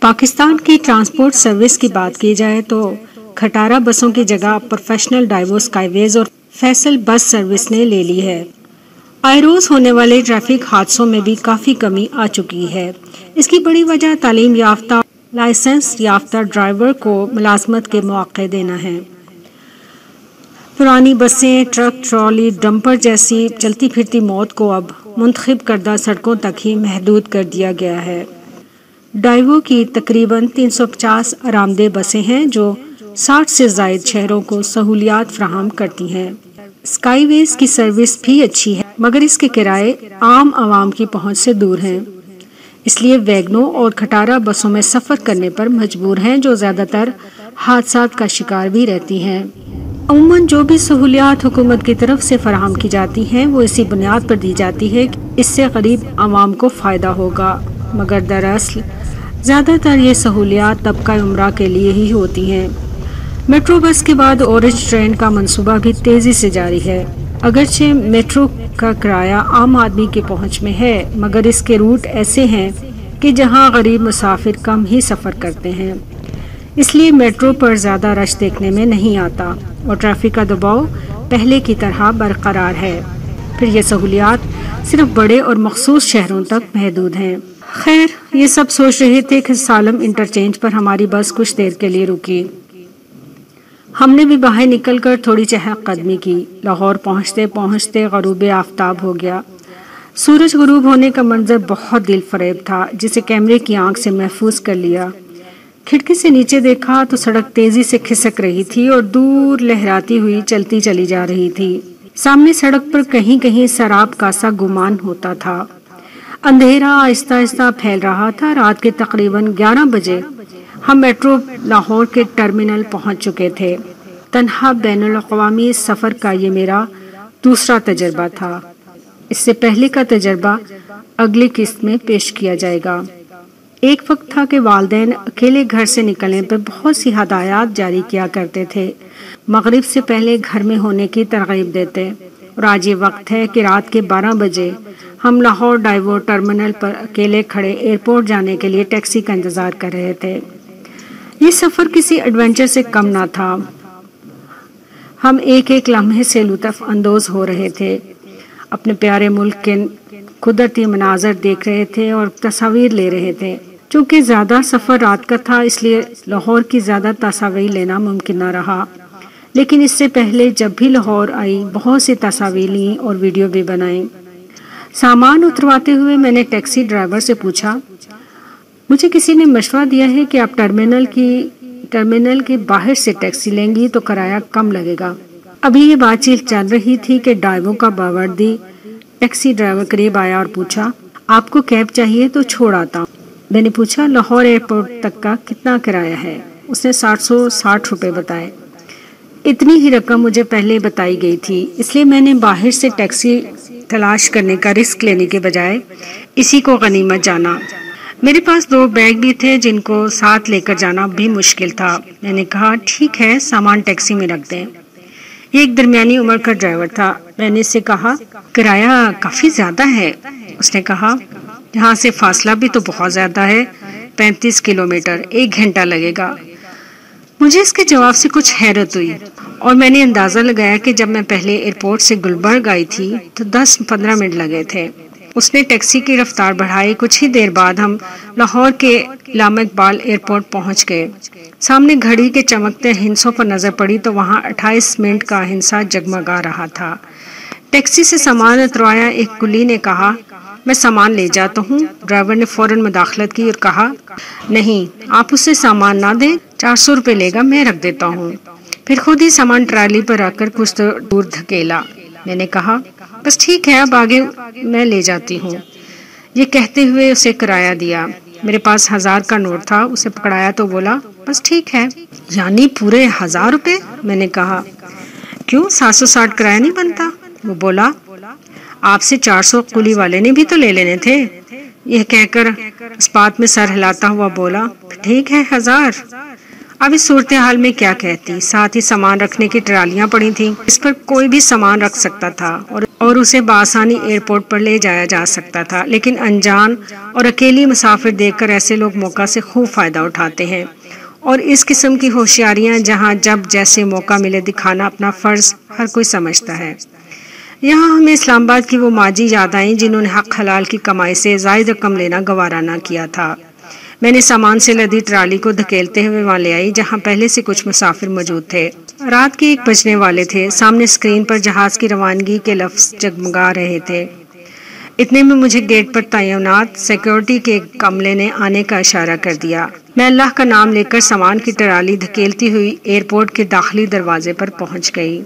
پاکستان کی transport service کی بات کی جائے تو کھٹارہ بسوں کی جگہ پروفیشنل ڈائیو اسکائی ویز اور فیصل بس سروس نے لے لی ہے۔ آئے روز ہونے والے ٹریفک حادثوں میں بھی کافی کمی آ چکی ہے۔ اس کی بڑی وجہ تعلیم یافتہ لائسنس یافتہ ڈرائیور کو ملازمت کے مواقع دینا ہے۔ پرانی بسیں، ٹرک، ٹرالی، ڈمپر جیسی چلتی پھرتی موت کو اب منتخب کردہ سڑکوں تک ہی محدود کر دیا گیا ہے۔ ڈائیو کی تقریباً 350 آرام دہ بسیں ہیں جو 60 سے زائد شہروں کو سہولیات فراہم کرتی ہیں۔ اسکائی ویز کی سروس بھی اچھی ہے مگر اس کے کرائے عام عوام کی پہنچ سے دور ہیں، اس لیے ویگنوں اور کھٹارہ بسوں میں سفر کرنے پر مجبور ہیں جو زیادہ تر حادثات کا شکار بھی رہتی ہیں۔ عموماً جو بھی سہولیات حکومت کی طرف سے فراہم کی جاتی ہیں وہ اسی بنیاد پر دی جاتی ہے کہ اس سے غریب عوام کو فائدہ ہوگا، مگر دراصل زیادہ تر یہ سہولیات طبقہ عمرہ کے لیے ہی ہوتی ہیں۔ میٹرو بس کے بعد اورنج ٹرین کا منصوبہ بھی تیزی سے جاری ہے۔ اگرچہ میٹرو کا کرایہ عام آدمی کی پہنچ میں ہے مگر اس کے روٹ ایسے ہیں کہ جہاں غریب مسافر کم ہی سفر کرتے ہیں، اس لیے میٹرو پر زیادہ رش دیکھنے میں نہیں آتا اور ٹریفک کا دباؤ پہلے کی طرح برقرار ہے۔ پھر یہ سہولیات صرف بڑے اور مخصوص شہروں تک محدود ہیں۔ خیر، یہ سب سوچ رہے تھے کہ سالم انٹرچینج پر ہماری بس کچھ دیر کے لیے رکی۔ ہم نے بھی باہر نکل کر تھوڑی چہل قدمی کی۔ لاہور پہنچتے پہنچتے غروب آفتاب ہو گیا۔ سورج غروب ہونے کا منظر بہت دل فریب تھا جسے کیمرے کی آنکھ سے محفوظ کر لیا۔ کھڑکی سے نیچے دیکھا تو سڑک تیزی سے کھسک رہی تھی اور دور لہراتی ہوئی چلتی چلی جا رہی تھی۔ سامنے سڑک پر کہیں کہیں سراب کا سا گمان ہوتا تھا۔ اندھیرا آہستہ آہستہ پھیل رہا تھا۔ رات کے تقریباً 11 بجے ہم میٹرو لاہور کے ٹرمینل پہنچ چکے تھے۔ تنہا بین الاقوامی سفر کا یہ میرا دوسرا تجربہ تھا۔ اس سے پہلے کا تجربہ اگلی قسط میں پیش کیا جائے گا۔ ایک وقت تھا کہ والدین اکیلے گھر سے نکلنے پر بہت سی ہدایات جاری کیا کرتے تھے، مغرب سے پہلے گھر میں ہونے کی ترغیب دیتے، اور آج یہ وقت ہے کہ رات کے 12 بجے ہم لاہور ڈائیو ٹرمینل پر اکیلے کھڑے ایئرپورٹ جانے کے لیے ٹیکسی کا انتظار کر رہے تھے۔ یہ سفر کسی ایڈونچر سے کم نہ تھا۔ ہم ایک ایک لمحے سے لطف اندوز ہو رہے تھے، اپنے پیارے ملک کے قدرتی مناظر دیکھ رہے تھے اور تصاویر لے رہے تھے۔ چونکہ زیادہ سفر رات کا تھا اس لیے لاہور کی زیادہ تصاویر لینا ممکن نہ رہا، لیکن اس سے پہلے جب بھی لاہور آئی بہت سی تصاویر لیں اور ویڈیو بھی بنائیں۔ سامان اترواتے ہوئے میں نے ٹیکسی ڈرائیور سے پوچھا، مجھے کسی نے مشورہ دیا ہے کہ آپ ٹرمینل کے باہر سے ٹیکسی لیں گی تو کرایہ کم لگے گا۔ ابھی یہ بات چیت چل رہی تھی کہ ڈائیو کا باوردی ٹیکسی ڈرائیور قریب آیا اور پوچھا، آپ کو کیب چاہیے تو چھوڑ آتا ہوں۔ میں نے پوچھا لاہور ایئرپورٹ تک کا کتنا کرایہ ہے؟ اس نے 760 روپے بتائے۔ اتنی ہی رقم مجھے پہلے بتائی گئی تھی، اس لیے میں نے باہر سے ٹیکسی تلاش کرنے کا رسک لینے کے بجائے اسی کو غنیمت جانا۔ میرے پاس 2 بیگ بھی تھے جن کو ساتھ لے کر جانا بھی مشکل تھا۔ میں نے کہا ٹھیک ہے، سامان ٹیکسی میں رکھ دیں۔ یہ ایک درمیانی عمر کا ڈرائیور تھا۔ میں نے اس سے کہا کرایہ کافی زیادہ ہے۔ اس نے کہا یہاں سے فاصلہ بھی تو بہت زیادہ ہے، 35 کلومیٹر، 1 گھنٹہ لگے گا۔ مجھے اس کے جواب سے کچھ حیرت ہوئی اور میں نے اندازہ لگایا کہ جب میں پہلے ایئرپورٹ سے گلبرگ آئی تھی تو 10-15 منٹ لگے تھے۔ اس نے ٹیکسی کی رفتار بڑھائی۔ کچھ ہی دیر بعد ہم لاہور کے علامہ اقبال ایئرپورٹ پہنچ گئے۔ سامنے گھڑی کے چمکتے ہندسوں پر نظر پڑی تو وہاں 28 منٹ کا ہندسہ جگمگا رہا تھا۔ ٹیکسی سے سامان اتروایا ایک کلی نے کہا میں سامان لے جاتا ہوں۔ ڈرائیور نے فوراً مداخلت کی اور کہا نہیں، آپ اسے سامان نہ دیں، 400 روپے لے گا، میں رکھ دیتا ہوں۔ پھر خود ہی سامان ٹرالی پر رکھ کر کچھ دور دھکیلا۔ میں نے کہا بس ٹھیک ہے، اب آگے میں لے جاتی ہوں۔ یہ کہتے ہوئے اسے کرایہ دیا۔ میرے پاس 1000 کا نوٹ تھا، اسے پکڑایا تو بولا بس ٹھیک ہے۔ یعنی پورے 1000 روپے؟ میں نے کہا کیوں 760 کرایہ نہیں بنتا؟ وہ بولا آپ سے 400 کلی والے نے بھی تو لے لینے تھے۔ یہ کہہ کر اس بات میں سر ہلاتا ہوا بولا ٹھیک ہے 1000۔ اب اس صورتحال میں کیا کہتی؟ ساتھ ہی سامان رکھنے کی ٹرالیاں پڑی تھیں، اس پر کوئی بھی سامان رکھ سکتا تھا اور اور اسے بآسانی ایئرپورٹ پر لے جایا جا سکتا تھا، لیکن انجان اور اکیلی مسافر دیکھ کر ایسے لوگ موقع سے خوب فائدہ اٹھاتے ہیں، اور اس قسم کی ہوشیاریاں جہاں جب جیسے موقع ملے دکھانا اپنا فرض ہر کوئی سمجھتا ہے۔ یہاں ہمیں اسلام آباد کی وہ ماجی یاد آئیں جنہوں نے حق حلال کی کمائی سے زائد رقم لینا گوارا نہ کیا تھا۔ میں نے سامان سے لدی ٹرالی کو دھکیلتے ہوئے وہاں لے آئی جہاں پہلے سے کچھ مسافر موجود تھے۔ رات کے 1 بجنے والے تھے۔ سامنے اسکرین پر جہاز کی روانگی کے لفظ جگمگا رہے تھے۔ اتنے میں مجھے گیٹ پر تعینات سیکورٹی کے ایک عملے نے آنے کا اشارہ کر دیا۔ میں اللہ کا نام لے کر سامان کی ٹرالی دھکیلتی ہوئی ایئرپورٹ کے داخلی دروازے پر پہنچ گئی۔